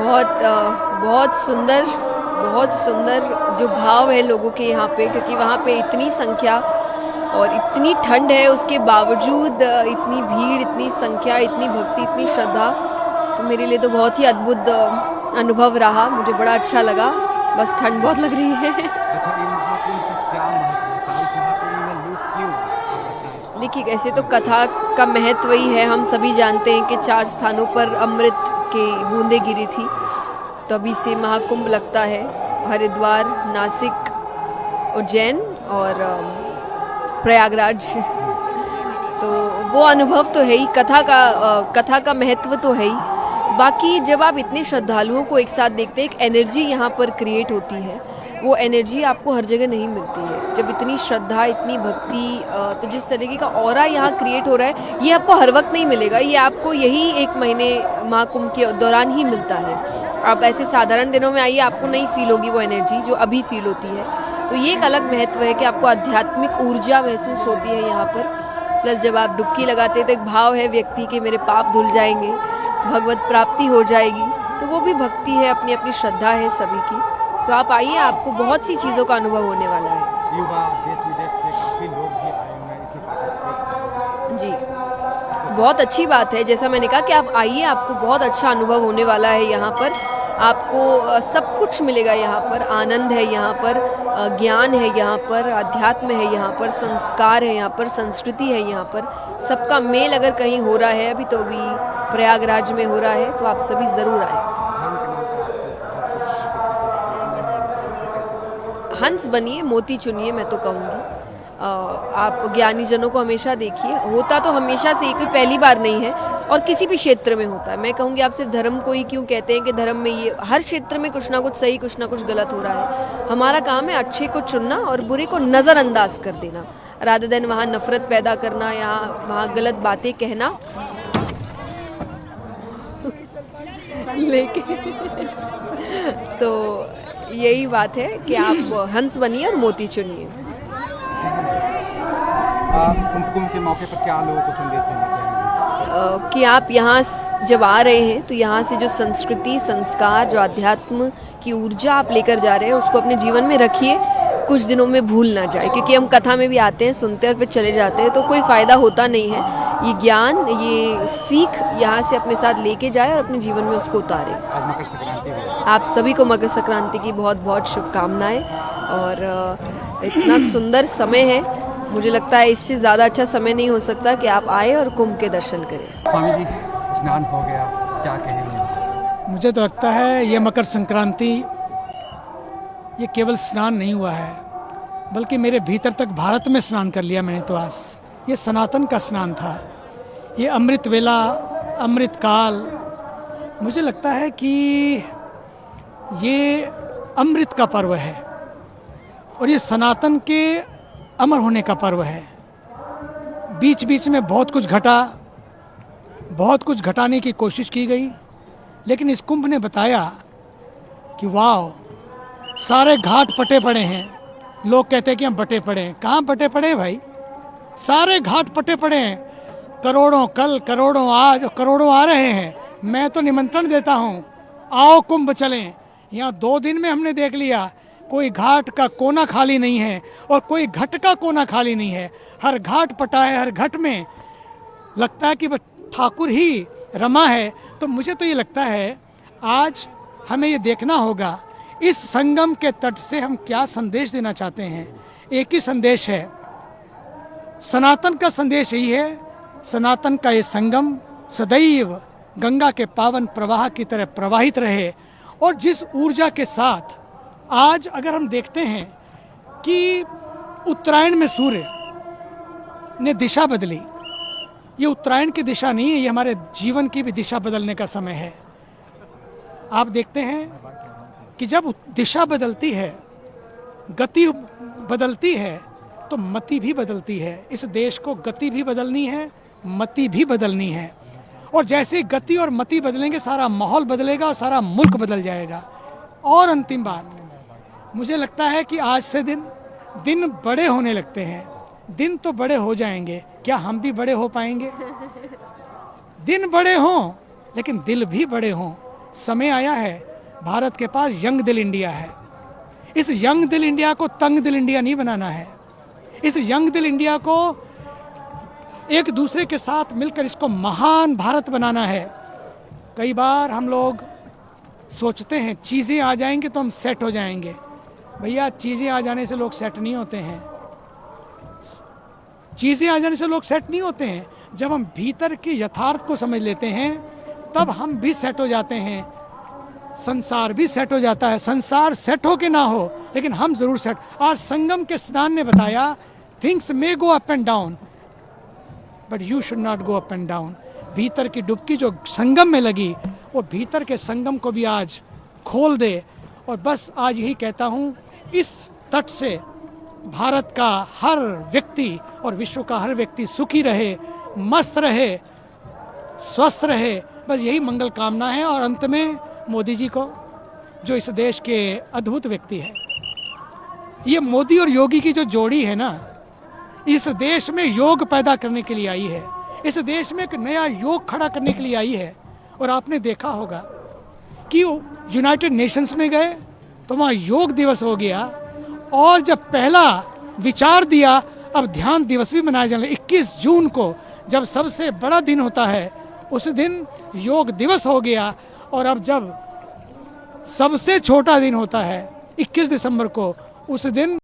बहुत सुंदर जो भाव है लोगों के यहाँ पे, क्योंकि वहाँ पे इतनी संख्या और इतनी ठंड है, उसके बावजूद इतनी भीड़, इतनी संख्या, इतनी भक्ति, इतनी श्रद्धा, तो मेरे लिए तो बहुत ही अद्भुत अनुभव रहा। मुझे बड़ा अच्छा लगा, बस ठंड बहुत लग रही है। अच्छा, ये महाकुंभ का क्या महत्व है? सारे इस महाकुंभ में लोग क्यों आते हैं? देखिए, ऐसे तो कथा का महत्व ही है, हम सभी जानते हैं कि 4 स्थानों पर अमृत की बूंदें गिरी थी, तभी से महाकुंभ लगता है। हरिद्वार, नासिक, उज्जैन और प्रयागराज, तो वो अनुभव तो है ही, कथा का महत्व तो है ही। बाकी जब आप इतने श्रद्धालुओं को एक साथ देखते हैं, एक एनर्जी यहाँ पर क्रिएट होती है, वो एनर्जी आपको हर जगह नहीं मिलती है। जब इतनी श्रद्धा, इतनी भक्ति, तो जिस तरीके का ऑरा यहाँ क्रिएट हो रहा है, ये आपको हर वक्त नहीं मिलेगा, ये आपको यही 1 महीने महाकुंभ के दौरान ही मिलता है। आप ऐसे साधारण दिनों में आइए, आपको नहीं फील होगी वो एनर्जी जो अभी फील होती है। तो ये एक अलग महत्व है कि आपको आध्यात्मिक ऊर्जा महसूस होती है यहाँ पर। प्लस जब आप डुबकी लगाते हैं तो एक भाव है व्यक्ति के, मेरे पाप धुल जाएंगे, भगवत प्राप्ति हो जाएगी, तो वो भी भक्ति है, अपनी अपनी श्रद्धा है सभी की। तो आप आइए, आपको बहुत सी चीज़ों का अनुभव होने वाला है। युवा देश विदेश से काफ़ी लोग भी आए हुए हैं इसमें पार्टिसिपेट। जी, बहुत अच्छी बात है। जैसा मैंने कहा कि आप आइए, आपको बहुत अच्छा अनुभव होने वाला है यहाँ पर। आपको सब कुछ मिलेगा यहाँ पर, आनंद है यहाँ पर, ज्ञान है यहाँ पर, अध्यात्म है यहाँ पर, संस्कार है यहाँ पर, संस्कृति है यहाँ पर, सबका मेल अगर कहीं हो रहा है, अभी तो अभी प्रयागराज में हो रहा है, तो आप सभी ज़रूर आए। हंस बनिए, मोती चुनिए, मैं तो कहूँगी। आप ज्ञानी जनों को हमेशा देखिए, होता तो हमेशा से, कोई पहली बार नहीं है, और किसी भी क्षेत्र में होता है। मैं कहूँगी आप सिर्फ धर्म को ही क्यों कहते हैं कि धर्म में ये, हर क्षेत्र में कुछ ना कुछ सही, कुछ ना कुछ गलत हो रहा है। हमारा काम है अच्छे को चुनना और बुरे को नज़रअंदाज कर देना, रादर देन वहाँ नफरत पैदा करना, यहाँ वहाँ गलत बातें कहना। लेकिन तो यही बात है कि आप हंस बनिए और मोती चुनिए। कुंभ के मौके पर क्या लोगों को संदेश देना चाहेंगे? कि आप यहाँ जब आ रहे हैं तो यहाँ से जो संस्कृति, संस्कार, जो अध्यात्म की ऊर्जा आप लेकर जा रहे हैं, उसको अपने जीवन में रखिए, कुछ दिनों में भूल ना जाए। क्योंकि हम कथा में भी आते हैं, सुनते हैं और फिर चले जाते हैं, तो कोई फ़ायदा होता नहीं है। ये ज्ञान, ये सीख यहाँ से अपने साथ लेके जाए और अपने जीवन में उसको उतारे। आज मकर संक्रांति है, आप सभी को मकर संक्रांति की बहुत बहुत शुभकामनाएं। और इतना सुंदर समय है, मुझे लगता है इससे ज़्यादा अच्छा समय नहीं हो सकता कि आप आए और कुंभ के दर्शन करें। स्वामी जी, स्नान हो गया, क्या कहेंगे? मुझे तो लगता है ये मकर संक्रांति, ये केवल स्नान नहीं हुआ है, बल्कि मेरे भीतर तक भारत में स्नान कर लिया मैंने तो आज। ये सनातन का स्नान था, ये अमृत वेला, अमृत काल। मुझे लगता है कि ये अमृत का पर्व है और ये सनातन के अमर होने का पर्व है। बीच बीच में बहुत कुछ घटा, बहुत कुछ घटाने की कोशिश की गई, लेकिन इस कुंभ ने बताया कि वाह, सारे घाट पटे पड़े हैं। लोग कहते हैं कि हम बटे पड़े हैं, कहाँ बटे पड़े भाई? सारे घाट पटे पड़े हैं, करोड़ों कल, करोड़ों आज, करोड़ों आ रहे हैं। मैं तो निमंत्रण देता हूँ, आओ कुंभ चलें। यहाँ 2 दिन में हमने देख लिया, कोई घाट का कोना खाली नहीं है और कोई घट का कोना खाली नहीं है। हर घाट पटा है, हर घट में लगता है कि ठाकुर ही रमा है। तो मुझे तो ये लगता है आज हमें ये देखना होगा, इस संगम के तट से हम क्या संदेश देना चाहते हैं। एक ही संदेश है, सनातन का संदेश यही है, सनातन का ये संगम सदैव गंगा के पावन प्रवाह की तरह प्रवाहित रहे। और जिस ऊर्जा के साथ आज अगर हम देखते हैं कि उत्तरायण में सूर्य ने दिशा बदली, ये उत्तरायण की दिशा नहीं है, ये हमारे जीवन की भी दिशा बदलने का समय है। आप देखते हैं कि जब दिशा बदलती है, गति बदलती है, तो मति भी बदलती है। इस देश को गति भी बदलनी है, मति भी बदलनी है। और जैसे गति और मति बदलेंगे, सारा माहौल बदलेगा और सारा मुल्क बदल जाएगा। और अंतिम बात, मुझे लगता है कि आज से दिन बड़े होने लगते हैं। दिन तो बड़े हो जाएंगे, क्या हम भी बड़े हो पाएंगे? दिन बड़े हों लेकिन दिल भी बड़े हों, समय आया है, भारत के पास यंग दिल इंडिया है। इस यंग दिल इंडिया को तंग दिल इंडिया नहीं बनाना है। इस यंग दिल इंडिया को एक दूसरे के साथ मिलकर इसको महान भारत बनाना है। कई बार हम लोग सोचते हैं चीज़ें आ जाएंगे तो हम सेट हो जाएंगे। भैया, चीज़ें आ जाने से लोग सेट नहीं होते हैं। चीज़ें आ जाने से लोग सेट नहीं होते हैं। जब हम भीतर के यथार्थ को समझ लेते हैं तब हम भी सेट हो जाते हैं। संसार भी सेट हो जाता है। संसार सेट हो के ना हो, लेकिन हम जरूर सेट। आज संगम के स्नान ने बताया, things may go up and down but you should not go up and down. भीतर की डुबकी जो संगम में लगी, वो भीतर के संगम को भी आज खोल दे। और बस आज यही कहता हूँ, इस तट से भारत का हर व्यक्ति और विश्व का हर व्यक्ति सुखी रहे, मस्त रहे, स्वस्थ रहे। बस यही मंगल कामना है। और अंत में मोदी जी को, जो इस देश के अद्भुत व्यक्ति हैं, ये मोदी और योगी की जो जोड़ी है ना, इस देश में योग पैदा करने के लिए आई है। इस देश में एक नया योग खड़ा करने के लिए आई है। और आपने देखा होगा कि यूनाइटेड नेशंस में गए तो वहाँ योग दिवस हो गया, और जब पहला विचार दिया, अब ध्यान दिवस भी मनाया जाने। 21 जून को जब सबसे बड़ा दिन होता है, उस दिन योग दिवस हो गया। और अब जब सबसे छोटा दिन होता है 21 दिसंबर को, उस दिन